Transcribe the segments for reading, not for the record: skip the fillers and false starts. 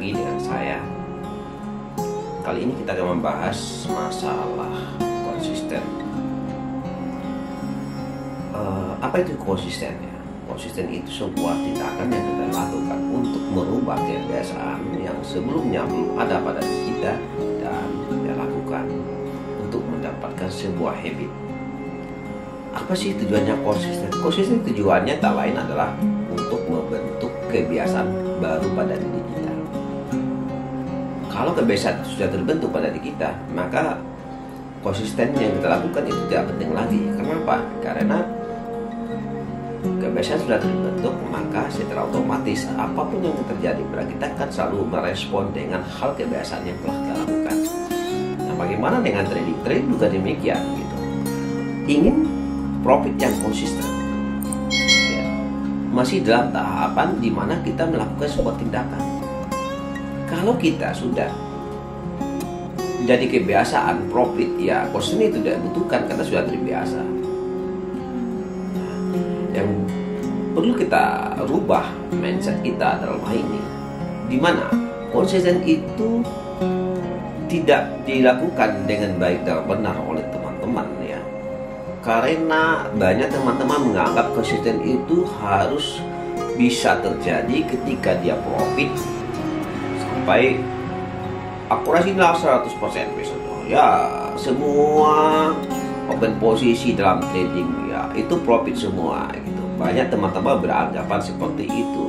lagi dengan saya. Kali ini kita akan membahas masalah konsisten. Apa itu konsisten ya? Konsisten itu sebuah tindakan yang kita lakukan untuk merubah kebiasaan yang sebelumnya belum ada pada diri kita dan kita lakukan untuk mendapatkan sebuah habit. Apa sih tujuannya konsisten? Konsisten tujuannya tak lain adalah untuk membentuk kebiasaan baru pada diri kita. Kalau kebiasaan sudah terbentuk pada diri kita, maka konsisten yang kita lakukan itu tidak penting lagi. Kenapa? Karena kebiasaan sudah terbentuk, maka secara otomatis apapun yang terjadi pada kita akan selalu merespon dengan hal kebiasaan yang telah kita lakukan. Nah, bagaimana dengan trading? Trading juga demikian gitu. Ingin profit yang konsisten, ya, masih dalam tahapan di mana kita melakukan sebuah tindakan. Kalau kita sudah jadi kebiasaan profit, ya konsisten itu tidak dibutuhkan karena sudah terbiasa. Yang perlu kita rubah mindset kita dalam hal ini, di mana konsisten itu tidak dilakukan dengan baik dan benar oleh teman-teman ya. Karena banyak teman-teman menganggap konsisten itu harus bisa terjadi ketika dia profit sampai akurasinya 100% misalnya. Ya, semua open posisi dalam trading ya itu profit semua gitu. Banyak teman-teman beranggapan seperti itu.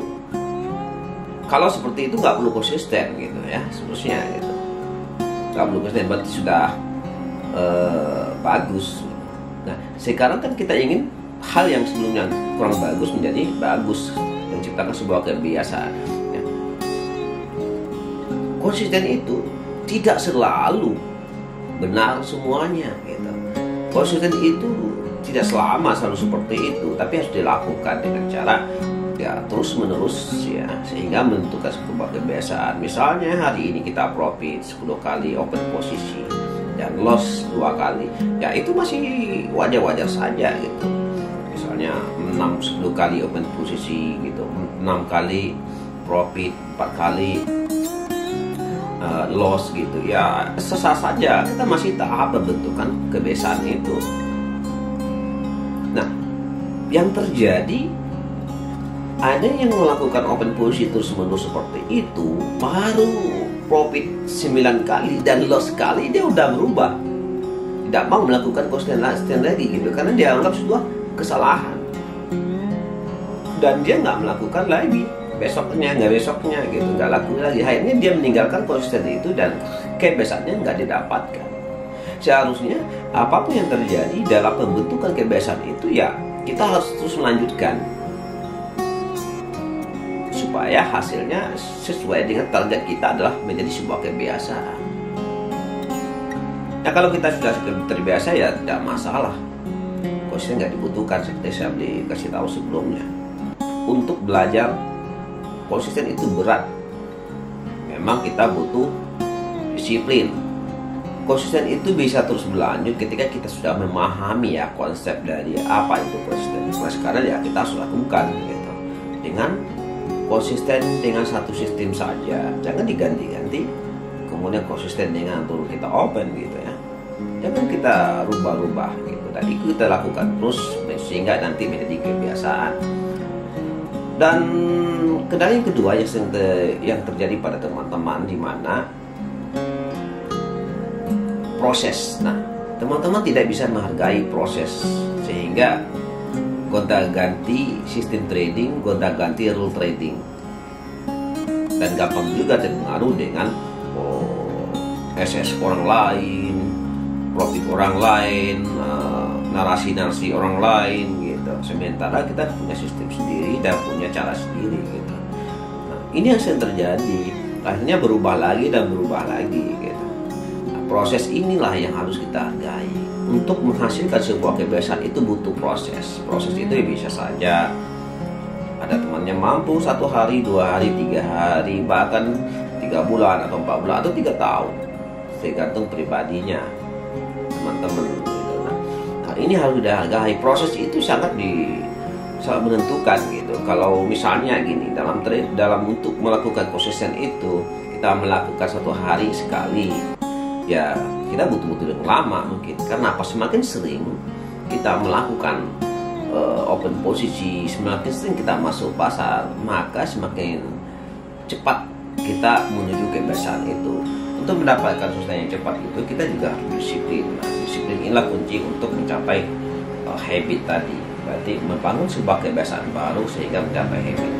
Kalau seperti itu nggak perlu konsisten gitu ya, seterusnya gitu. Nggak perlu konsisten, berarti sudah bagus. Nah, sekarang kan kita ingin hal yang sebelumnya kurang bagus menjadi bagus, menciptakan sebuah kebiasaan ya. Konsisten itu tidak selalu benar semuanya gitu. Konsisten itu tidak selalu seperti itu, tapi harus dilakukan dengan cara ya terus menerus ya, sehingga menentukan sebuah kebiasaan. Misalnya hari ini kita profit 10 kali open posisi dan loss 2 kali, ya itu masih wajar-wajar saja gitu. Misalnya 6-10 kali open posisi gitu, 6 kali profit, 4 kali loss gitu ya, sesah saja, kita masih tahap pembentukan kebiasaan itu. Nah, yang terjadi ada yang melakukan open posisi terus-menerus seperti itu, baru profit 9 kali dan loss sekali dia udah berubah, tidak mau melakukan konsisten lagi gitu, karena dia anggap sebuah kesalahan dan dia nggak melakukan lagi. Besoknya gitu, nggak lakukan lagi. Akhirnya dia meninggalkan konsisten itu dan kebiasaannya nggak didapatkan. Seharusnya apapun yang terjadi dalam pembentukan kebiasaan itu ya kita harus terus melanjutkan supaya hasilnya sesuai dengan target kita adalah menjadi sebuah kebiasaan. Nah, kalau kita sudah terbiasa ya tidak masalah, konsisten nggak dibutuhkan seperti saya dikasih tahu sebelumnya. Untuk belajar konsisten itu berat, memang kita butuh disiplin. Konsisten itu bisa terus berlanjut ketika kita sudah memahami ya konsep dari apa itu konsisten. Nah, sekarang ya kita harus lakukan gitu, dengan konsisten dengan satu sistem saja, jangan diganti-ganti. Kemudian konsisten dengan turun kita open gitu ya, jangan kita rubah-rubah gitu. Dan itu kita lakukan terus sehingga nanti menjadi kebiasaan. Dan kendala yang kedua yang terjadi pada teman-teman, di mana proses. Nah, teman-teman tidak bisa menghargai proses, sehingga gonta-ganti sistem trading, gonta-ganti rule trading, dan gampang juga terpengaruh dengan SS orang lain, profit orang lain, narasi-narasi orang lain gitu. Sementara kita punya sistem sendiri dan punya cara sendiri gitu. Nah, ini yang sering terjadi, akhirnya berubah lagi dan berubah lagi gitu. Nah, proses inilah yang harus kita hargai. Untuk menghasilkan sebuah kebiasaan itu butuh proses. Proses itu bisa saja ada temannya mampu 1 hari, 2 hari, 3 hari, bahkan 3 bulan atau 4 bulan atau 3 tahun, tergantung pribadinya teman-teman gitu. Nah, ini harus dihargai. Proses itu sangat menentukan gitu. Kalau misalnya gini, dalam untuk melakukan konsisten itu kita melakukan satu hari sekali, ya kita butuh-butuh yang lama mungkin. Karena apa? Semakin sering kita melakukan open posisi, semakin sering kita masuk pasar, maka semakin cepat kita menuju kebiasaan itu. Untuk mendapatkan sustain yang cepat itu, kita juga harus disiplin. Nah, disiplin inilah kunci untuk mencapai habit tadi. Berarti membangun sebuah kebiasaan baru sehingga mencapai habit.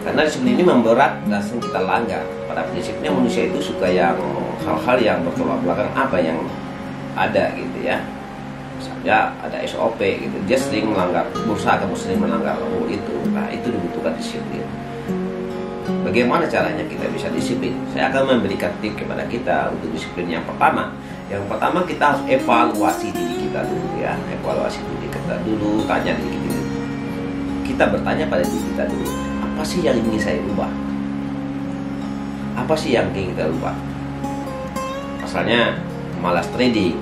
Karena disiplin ini memberat dan sering kita langgar. Pada prinsipnya manusia itu suka yang hal-hal yang bertolak belakang apa yang ada gitu ya. Misalnya ada SOP gitu, dia sering melanggar, berusaha kamu sering melanggar itu. Nah, itu dibutuhkan disiplin. Bagaimana caranya kita bisa disiplin? Saya akan memberikan tips kepada kita untuk disiplin yang pertama. Yang pertama, kita harus evaluasi diri kita dulu ya. Evaluasi diri kita dulu, tanya diri kita dulu. Kita bertanya pada diri kita dulu, apa sih yang ingin saya ubah? Apa sih yang ingin kita ubah? Asalnya malas trading,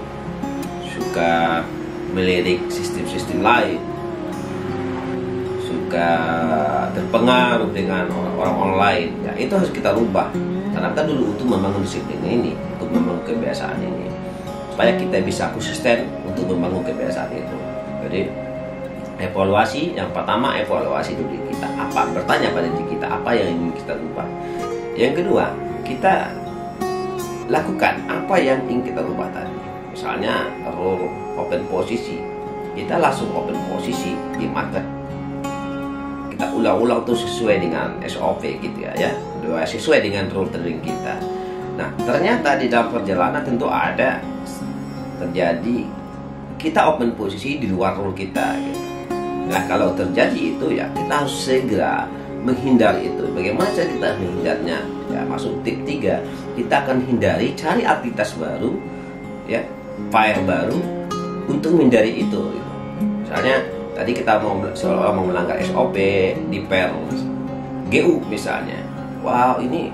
suka melirik sistem-sistem lain, suka terpengaruh dengan orang online, ya itu harus kita rubah. Karena kita dulu untuk membangun disiplin ini, untuk membangun kebiasaan ini, supaya kita bisa konsisten untuk membangun kebiasaan itu. Jadi evaluasi, yang pertama evaluasi diri kita, apa, bertanya pada diri kita apa yang ingin kita ubah. Yang kedua, kita lakukan apa yang ingin kita ubah tadi. Misalnya rule open posisi, kita langsung open posisi di market, kita ulang-ulang tuh sesuai dengan SOP gitu ya, sesuai dengan rule trading kita. Nah, ternyata di dalam perjalanan tentu ada terjadi kita open posisi di luar rule kita gitu. Nah, kalau terjadi itu ya kita harus segera menghindari itu. Bagaimana cara kita menghindarnya? Ya, masuk tip 3, kita akan hindari, cari aktivitas baru ya, file baru untuk menghindari itu gitu. Misalnya tadi kita seolah-olah mau melanggar SOP di pair GU misalnya. Wow, ini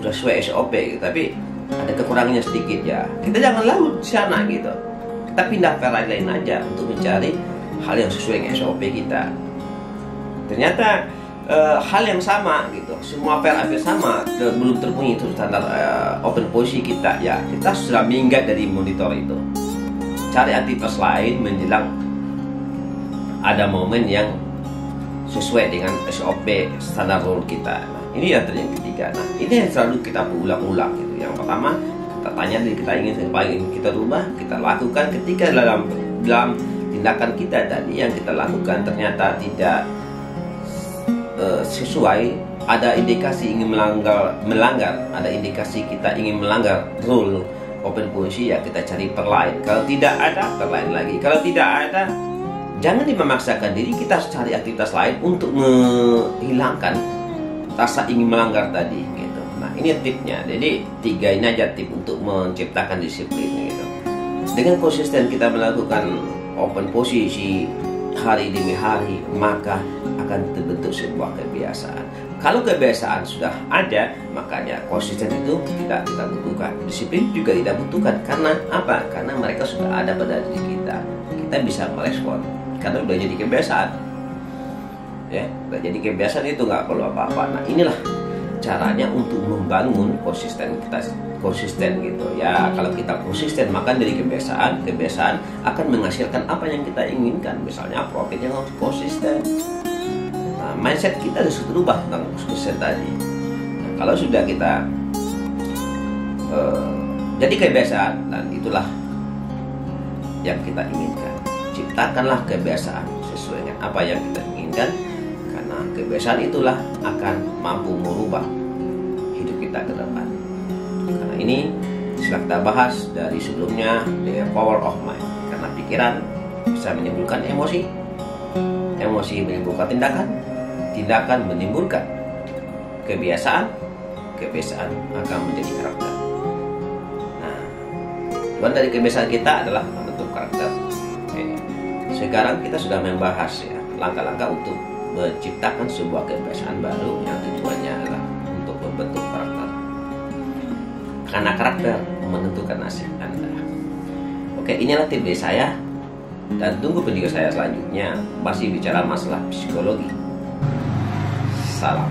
udah sesuai SOP gitu, tapi ada kekurangannya sedikit ya. Kita jangan lalu di sana gitu. Kita pindah pair lain aja untuk mencari hal yang sesuai dengan SOP kita. Ternyata hal yang sama gitu, semua pair hampir sama, belum terpenuhi itu standar open posisi kita ya, kita sudah minggat dari monitor itu, cari aktivitas lain menjelang ada momen yang sesuai dengan SOP standar rule kita. Nah, ini yang ketiga. Nah, ini yang selalu kita ulang-ulang gitu. Yang pertama, kita tanya diri kita apa yang ingin kita rubah, kita lakukan. Ketika dalam tindakan kita tadi yang kita lakukan ternyata tidak sesuai, ada indikasi ingin melanggar, ada indikasi kita ingin melanggar rule open posisi, ya kita cari per lain. Kalau tidak ada, per lain lagi. Kalau tidak ada, jangan dimemaksakan diri, kita harus cari aktivitas lain untuk menghilangkan rasa ingin melanggar tadi gitu. Nah, ini tipnya. Jadi 3 ini aja tip untuk menciptakan disiplin gitu. Dengan konsisten kita melakukan open posisi hari demi hari, maka akan terbentuk sebuah kebiasaan. Kalau kebiasaan sudah ada, makanya konsisten itu tidak kita butuhkan. Disiplin juga tidak butuhkan. Karena apa? Karena mereka sudah ada pada diri kita. Kita bisa merespon karena udah jadi kebiasaan. Ya, udah jadi kebiasaan, itu nggak perlu apa-apa. Nah, inilah caranya untuk membangun konsisten gitu ya. Kalau kita konsisten, maka dari kebiasaan akan menghasilkan apa yang kita inginkan. Misalnya profit yang harus konsisten. Nah, mindset kita harus berubah tentang konsisten tadi. Nah, kalau sudah kita jadi kebiasaan, dan itulah yang kita inginkan. Ciptakanlah kebiasaan sesuai dengan apa yang kita inginkan, karena kebiasaan itulah akan mampu merubah hidup kita ke depan. Karena ini sudah kita bahas dari sebelumnya, The Power of Mind. Karena pikiran bisa menimbulkan emosi, emosi menimbulkan tindakan menimbulkan kebiasaan akan menjadi karakter. Nah, tujuan dari kebiasaan kita adalah membentuk karakter. Oke. Sekarang kita sudah membahas ya langkah-langkah untuk menciptakan sebuah kebiasaan baru yang tujuannya adalah untuk membentuk karakter. Karena karakter menentukan nasib Anda. Oke, inilah tips dari saya, dan tunggu video saya selanjutnya masih bicara masalah psikologi. Salam.